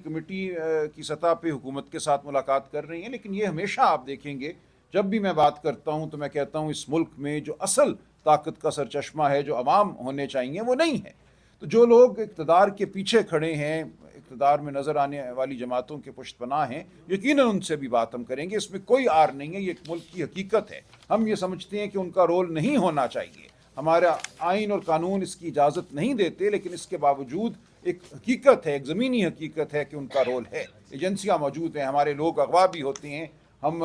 Committee کی سطح پہ حکومت کے ساتھ ملاقات کر رہی ہیں، لیکن یہ ہمیشہ آپ دیکھیں گے جب بھی میں بات کرتا ہوں تو میں کہتا ہوں اس ملک میں جو اصل طاقت کا سرچشمہ ہے، جو عوام ہونے چاہیے، وہ نہیں ہے۔ تو جو لوگ اقتدار کے پیچھے کھڑے ہیں، اقتدار میں نظر آنے والی جماعتوں کے پشت پناہ ہیں، یقیناً ان سے بھی بات ہم کریں گے، اس میں کوئی آر نہیں ہے، یہ ایک ملک کی حقیقت ہے۔ ہم یہ سمجھتے ہیں کہ ان کا رول نہیں ہونا چاہیے، ہمارا آئین اور قانون اس کی اجازت نہیں دیتے، لیکن اس کے باوجود ایک حقیقت ہے، ایک زمینی حقیقت ہے کہ ان کا رول ہے۔ ایجنسیاں موجود ہیں، ہمارے لوگ اغوا بھی ہوتے ہیں، ہم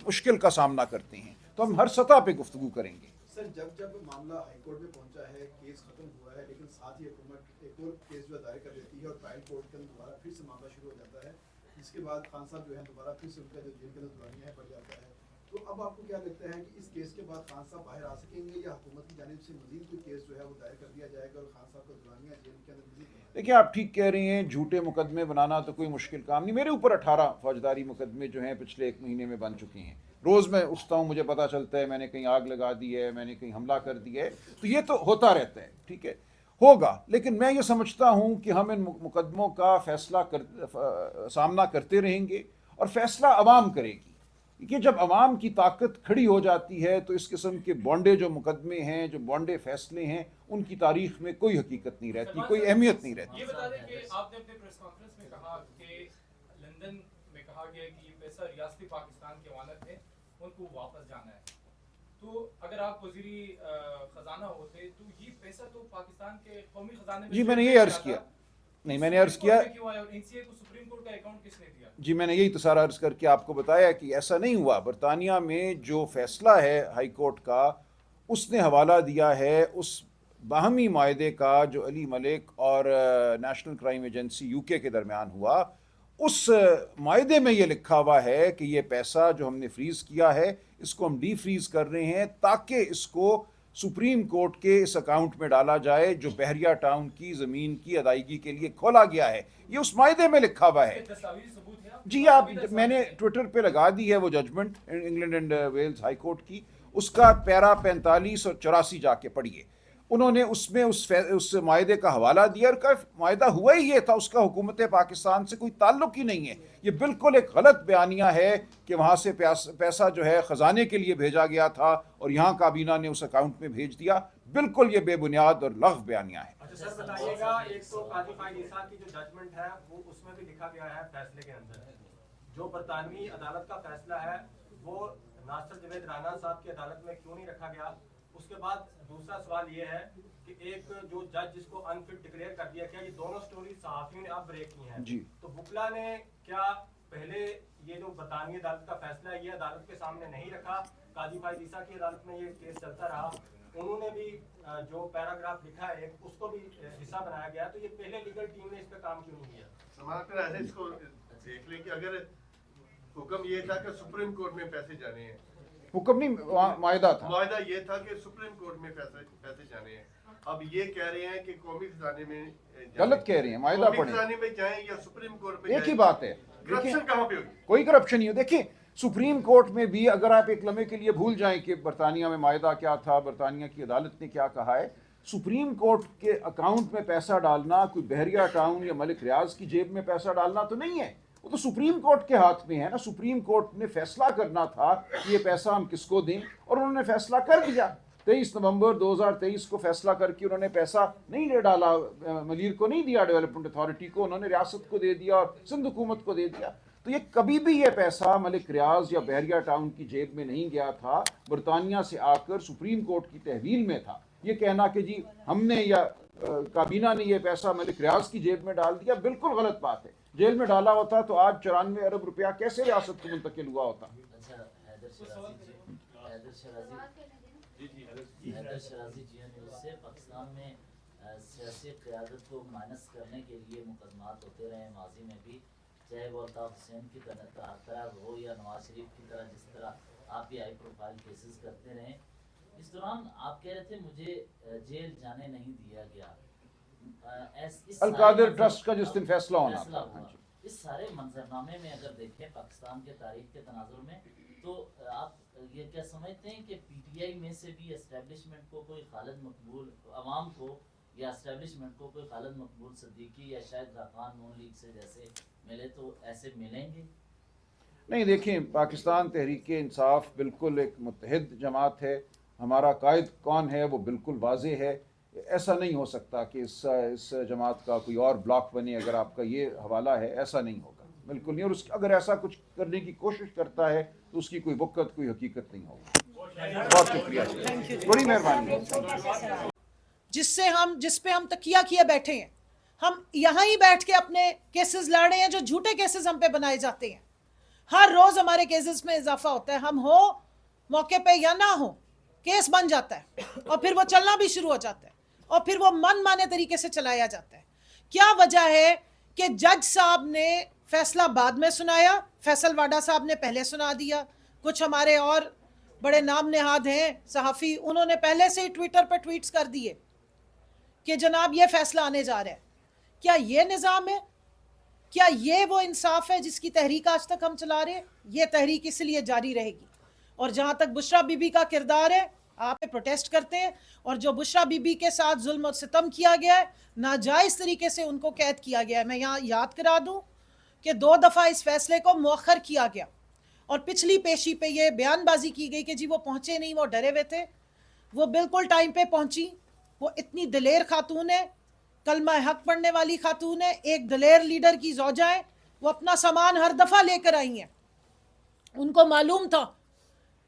مشکل کا سامنا کرتے ہیں، تو ہم ہر سطح پہ گفتگو کریں گے۔ سر جب معاملہ ہائی کورٹ میں پہنچا ہے، کیس ختم ہوا ہے، لیکن ساتھ ہی حکومت ایک اور کیس جو دائر کر دیتی ہے اور ٹرائل کورٹ کے اندر دوبارہ پھر سے معاملہ شروع ہو جاتا ہے، جس کے بعد خان صاحب جو ہے دوبارہ پھر سے ان کا جو جیل کے اندر دورانیہ ہے بڑھ جاتا ہے، تو اب آپ کو کیا لگتا ہے کہ اس کیس کے بعد خان صاحب باہر آ سکیں گے یا حکومت کی جانب سے مزید کوئی کیس جو ہے وہ دائر کر دیا جائے گا اور خان صاحب کا دورانیہ جیل کے اندر مزید؟ دیکھیں، آپ ٹھیک کہہ رہی ہیں، جھوٹے مقدمے بنانا تو کوئی مشکل کام نہیں۔ میرے اوپر 18 فوجداری مقدمے جو ہیں پچھلے 1 مہینے میں بن چکے ہیں۔ روز میں اٹھتا ہوں، مجھے پتہ چلتا ہے میں نے کہیں آگ لگا دی ہے، میں نے کہیں حملہ کر دیا ہے، تو یہ تو ہوتا رہتا ہے، ٹھیک ہے، ہوگا، لیکن میں یہ سمجھتا ہوں کہ ہم ان مقدموں کا سامنا کرتے رہیں گے اور فیصلہ عوام کرے گی۔ کہ جب عوام کی طاقت کھڑی ہو جاتی ہے تو اس قسم کے بونڈے جو مقدمے ہیں، جو بونڈے فیصلے ہیں، ان کی تاریخ میں کوئی حقیقت نہیں رہتی، کوئی اہمیت نہیں رہتی۔ یہ بتا دیں کہ آپ نے اپنے پریس کانفرنس میں کہا کہ لندن میں کہا گیا کہ یہ پیسہ ریاستی پاکستان کے امانت ہے، ان کو واپس جانا ہے، تو اگر آپ وزیری خزانہ ہوتے تو یہ پیسہ تو پاکستان کے قومی خزانے میں جی میں نے یہ عرض کیا، نہیں میں نے عرض کیا، سپریم کورٹ کا اکاؤنٹ کس نے دیا؟ جی میں نے یہی تو سارا عرض کر کے آپ کو بتایا کہ ایسا نہیں ہوا۔ برطانیہ میں جو فیصلہ ہے ہائی کورٹ کا، اس نے حوالہ دیا ہے اس باہمی معاہدے کا جو علی ملک اور نیشنل کرائم ایجنسی یو کے درمیان ہوا۔ اس معاہدے میں یہ لکھا ہوا ہے کہ یہ پیسہ جو ہم نے فریز کیا ہے، اس کو ہم ڈی فریز کر رہے ہیں تاکہ اس کو سپریم کورٹ کے اس اکاؤنٹ میں ڈالا جائے جو بحریہ ٹاؤن کی زمین کی ادائیگی کے لیے کھولا گیا ہے۔ یہ اس معاہدے میں لکھا ہوا ہے۔ جی آپ، میں نے ٹویٹر پہ لگا دی ہے وہ judgment England and Wales high court کی، اس کا پیرا 45 اور 84 جا کے پڑھیے۔ انہوں نے اس میں اس معاہدے کا حوالہ دیا اور کا معاہدہ ہوا ہی یہ تھا، اس کا حکومت پاکستان سے کوئی تعلق ہی نہیں ہے۔ یہ بالکل ایک غلط بیانیہ ہے کہ وہاں سے پیسہ جو ہے خزانے کے لیے بھیجا گیا تھا اور یہاں کابینہ نے اس اکاؤنٹ میں بھیج دیا، بالکل یہ بے بنیاد اور لغو بیانیہ ہے۔ اچھا سر بتائیے گا، ایک تو قاضی فائد عیسیٰ کی جو ججمنٹ ہے وہ اس میں بھی لکھا گیا ہے فیصلے کے اندر جو برطانوی عدالت کا فیصلہ ہے وہ ناصر جوید رانا صاحب کی عدالت میں کیوں نہیں رکھا گیا؟ اس کے بعد دوسرا سوال یہ ہے کہ ایک جو جج جس کو انفٹ ڈکلیئر کر دیا گیا، یہ دونوں سٹوری صحافیوں نے اب بریک کی ہیں، جی تو وکلا نے کیا پہلے یہ جو برطانوی عدالت کا فیصلہ ہے یہ عدالت کے سامنے نہیں رکھا؟ قاضی فائد عیسیٰ کی عدالت میں یہ کیس چلتا رہا، انہوں نے بھی جو پیراگراف لکھا ہے اس کو بھی حصہ بنایا گیا، تو یہ پہلے لیگل ٹیم نے اس پہ کام کیوں نہیں کیا؟ سماج پر ایسے اس کو دیکھ لیں کہ اگر حکم یہ تھا کہ سپریم کورٹ میں پیسے جانے ہیں، حکم نہیں، معاہدہ تھا، معاہدہ یہ تھا کہ سپریم کورٹ میں پیسے جانے ہیں، اب یہ کہہ رہے ہیں کہ قومی خزانے میں غلط کہہ رہے ہیں، معاہدہ قومی پڑھیں، خزانے میں جائیں یا سپریم کورٹ میں ایک ہی جائیں، بات ہے۔ کرپشن کہاں پہ ہوگی؟ کوئی کرپشن نہیں ہے۔ دیکھیں سپریم کورٹ میں بھی اگر آپ ایک لمحے کے لیے بھول جائیں کہ برطانیہ میں معاہدہ کیا تھا، برطانیہ کی عدالت نے کیا کہا ہے، سپریم کورٹ کے اکاؤنٹ میں پیسہ ڈالنا کوئی بحریہ ٹاؤن یا ملک ریاض کی جیب میں پیسہ ڈالنا تو نہیں ہے، وہ تو سپریم کورٹ کے ہاتھ میں ہے نا۔ سپریم کورٹ نے فیصلہ کرنا تھا کہ یہ پیسہ ہم کس کو دیں، اور انہوں نے فیصلہ کر دیا۔ 23 نومبر 2023 کو فیصلہ کر کے انہوں نے پیسہ نہیں لے ڈالا، ملیر کو نہیں دیا، ڈیولپمنٹ اتھارٹی کو، انہوں نے ریاست کو دے دیا اور سندھ حکومت کو دے دیا۔ تو یہ کبھی بھی یہ پیسہ ملک ریاض یا بحریہ ٹاؤن کی جیب میں نہیں گیا تھا، برطانیہ سے آ کر سپریم کورٹ کی تحویل میں تھا۔ یہ کہنا کہ جی ہم نے یا کابینہ نے یہ پیسہ ملک ریاض کی جیب میں ڈال دیا، بالکل غلط بات ہے۔ جیل میں ڈالا ہوتا تو آج 94 ارب روپیہ کیسے ریاست کو منتقل ہوا ہوتا؟ حیدر شرازی جیو نیوز سے، پاکستان میں سیاسی قیادت کو مائنس کرنے کے لیے مقدمات ہوتے رہے ہیں ماضی میں بھی، چاہے وہ الطاف حسین کی طرح ہو یا نواز شریف کی طرح، جس طرح آپ بھی ہائی پروفائل کیسز کرتے رہے۔ اس دوران آپ کہہ رہے تھے مجھے جیل جانے نہیں دیا گیا، القادر ٹرسٹ کا جس دن فیصلہ ہونا تھا۔ اس سارے منظرنامے میں اگر دیکھیں پاکستان کے تاریخ کے تناظر میں، تو آپ یہ کیا سمجھتے ہیں کہ پی ٹی آئی میں سے بھی اسٹیبلشمنٹ کو کوئی خالد مقبول عوام کو یا اسٹیبلشمنٹ کو کوئی خالد مقبول صدیقی یا شاہد خاقان نون لیگ سے جیسے ملے تو ایسے ملیں گے؟ نہیں، دیکھیں، پاکستان تحریک انصاف بالکل ایک متحد جماعت ہے. ہمارا قائد کون ہے وہ بالکل واضح ہے. ایسا نہیں ہو سکتا کہ اس جماعت کا کوئی اور بلاک بنے. اگر آپ کا یہ حوالہ ہے، ایسا نہیں ہوگا، بالکل نہیں. اور اگر ایسا کچھ کرنے کی کوشش کرتا ہے تو اس کی کوئی وقت، کوئی حقیقت نہیں ہوگی. بہت شکریہ، بڑی مہربانی. جس پہ ہم تکیہ کیے بیٹھے ہیں، ہم یہاں ہی بیٹھ کے اپنے کیسز لڑ رہے ہیں جو جھوٹے کیسز ہم پہ بنائے جاتے ہیں. ہر روز ہمارے کیسز میں اضافہ ہوتا ہے. ہم ہو موقع پہ یا نہ ہو، کیس بن جاتا ہے اور پھر وہ چلنا بھی شروع ہو جاتا ہے اور پھر وہ من مانے طریقے سے چلایا جاتا ہے. کیا وجہ ہے کہ جج صاحب نے فیصلہ بعد میں سنایا، فیصل واڈا صاحب نے پہلے سنا دیا. کچھ ہمارے اور بڑے نام نہاد ہیں صحافی، انہوں نے پہلے سے ہی ٹویٹر پہ ٹویٹس کر دیے کہ جناب یہ فیصلہ آنے جا رہا ہے. کیا یہ نظام ہے؟ کیا یہ وہ انصاف ہے جس کی تحریک آج تک ہم چلا رہے ہیں؟ یہ تحریک اس لیے جاری رہے گی. اور جہاں تک بشرا بی بی کا کردار ہے، آپ پروٹیسٹ کرتے ہیں، اور جو بشرا بی بی کے ساتھ ظلم و ستم کیا گیا ہے، ناجائز طریقے سے ان کو قید کیا گیا ہے. میں یہاں یاد کرا دوں کہ 2 دفعہ اس فیصلے کو مؤخر کیا گیا اور پچھلی پیشی پہ یہ بیان بازی کی گئی کہ جی وہ پہنچے نہیں، وہ ڈرے ہوئے تھے. وہ بالکل ٹائم پہ پہنچی. وہ اتنی دلیر خاتون ہے، کلمہ حق پڑھنے والی خاتون ہے، ایک دلیر لیڈر کی زوجہ ہے. وہ اپنا سامان ہر دفعہ لے کر آئی ہیں. ان کو معلوم تھا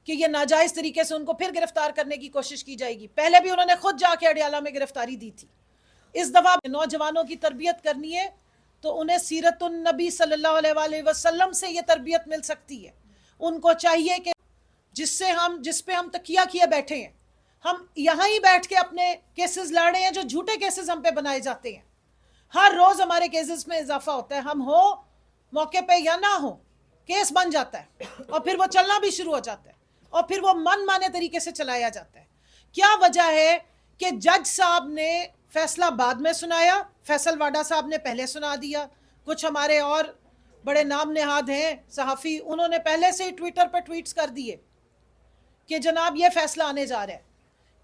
کہ یہ ناجائز طریقے سے ان کو پھر گرفتار کرنے کی کوشش کی جائے گی. پہلے بھی انہوں نے خود جا کے اڈیالہ میں گرفتاری دی تھی. اس دفعہ نوجوانوں کی تربیت کرنی ہے تو انہیں سیرت النبی صلی اللہ علیہ وآلہ وسلم سے یہ تربیت مل سکتی ہے. ان کو چاہیے کہ جس پہ ہم تکیہ کیے بیٹھے ہیں، ہم یہاں ہی بیٹھ کے اپنے کیسز لڑ رہے ہیں جو جھوٹے کیسز ہم پہ بنائے جاتے ہیں. ہر روز ہمارے کیسز میں اضافہ ہوتا ہے. ہم ہو موقع پہ یا نہ ہو، کیس بن جاتا ہے اور پھر وہ چلنا بھی شروع ہو جاتا ہے اور پھر وہ من مانے طریقے سے چلایا جاتا ہے. کیا وجہ ہے کہ جج صاحب نے فیصلہ بعد میں سنایا، فیصل واڈا صاحب نے پہلے سنا دیا. کچھ ہمارے اور بڑے نام نہاد ہیں صحافی، انہوں نے پہلے سے ہی ٹویٹر پہ ٹویٹس کر دیے کہ جناب یہ فیصلہ آنے جا رہا ہے.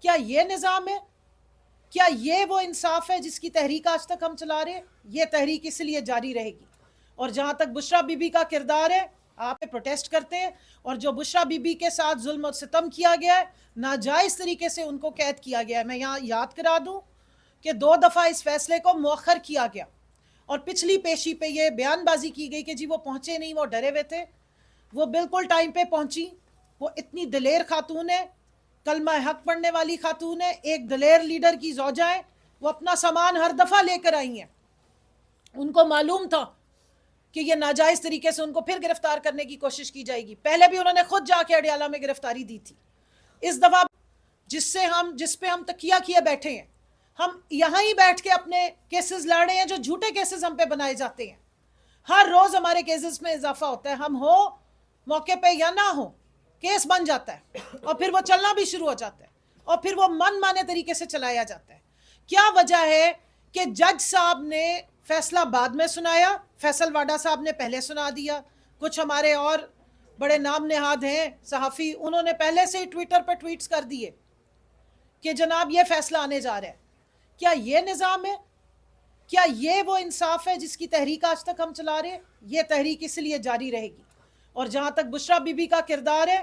کیا یہ نظام ہے؟ کیا یہ وہ انصاف ہے جس کی تحریک آج تک ہم چلا رہے ہیں؟ یہ تحریک اس لیے جاری رہے گی. اور جہاں تک بشرا بی بی کا کردار ہے، آپ پروٹیسٹ کرتے ہیں، اور جو بشرا بی بی کے ساتھ ظلم و ستم کیا گیا ہے، ناجائز طریقے سے ان کو قید کیا گیا ہے. پچھلی پیشی پہ یہ بیان بازی کی گئی کہ جی وہ پہنچے نہیں، وہ ڈرے ہوئے تھے. وہ بالکل ٹائم پہ پہنچی. وہ اتنی دلیر خاتون ہے، کلمہ حق پڑھنے والی خاتون ہے، ایک دلیر لیڈر کی زوجہ ہے. پروٹیسٹ کرتے ہیں اور جو بشرا بی بی کے ساتھ ظلم و ستم کیا گیا ہے، ناجائز طریقے سے ان کو قید کیا گیا ہے. میں یہاں یاد کرا دوں کہ 2 دفعہ اس فیصلے کو مؤخر کیا گیا اور پچھلی پیشی پہ یہ بیان بازی کی گئی کہ جی وہ پہنچے نہیں، وہ ڈرے ہوئے تھے. وہ بالکل ٹائم پہ پہنچی. وہ اتنی دلیر خاتون ہے، کلمہ حق پڑھنے والی خاتون ہے، ایک دلیر لیڈر کی زوجہ ہے. وہ اپنا سامان ہر دفعہ لے کر آئی ہیں. ان کو معلوم تھا کہ یہ ناجائز طریقے سے ان کو پھر گرفتار کرنے کی کوشش کی جائے گی. پہلے بھی انہوں نے خود جا کے اڈیالہ میں گرفتاری دی تھی. اس دفعہ جس پہ ہم تکیہ کیے بیٹھے ہیں، ہم یہاں ہی بیٹھ کے اپنے کیسز لڑ رہے ہیں جو جھوٹے کیسز ہم پہ بنائے جاتے ہیں. ہر روز ہمارے کیسز میں اضافہ ہوتا ہے. ہم ہو موقع پہ یا نہ ہو، کیس بن جاتا ہے اور پھر وہ چلنا بھی شروع ہو جاتا ہے اور پھر وہ من مانے طریقے سے چلایا جاتا ہے. کیا وجہ ہے کہ جج صاحب نے فیصلہ بعد میں سنایا، فیصل واڈا صاحب نے پہلے سنا دیا. کچھ ہمارے اور بڑے نام نہاد ہیں صحافی، انہوں نے پہلے سے ہی ٹویٹر پہ ٹویٹس کر دیے کہ جناب یہ فیصلہ آنے جا رہا ہے. کیا یہ نظام ہے؟ کیا یہ وہ انصاف ہے جس کی تحریک آج تک ہم چلا رہے ہیں؟ یہ تحریک اس لیے جاری رہے گی. اور جہاں تک بشرا بی بی کا کردار ہے،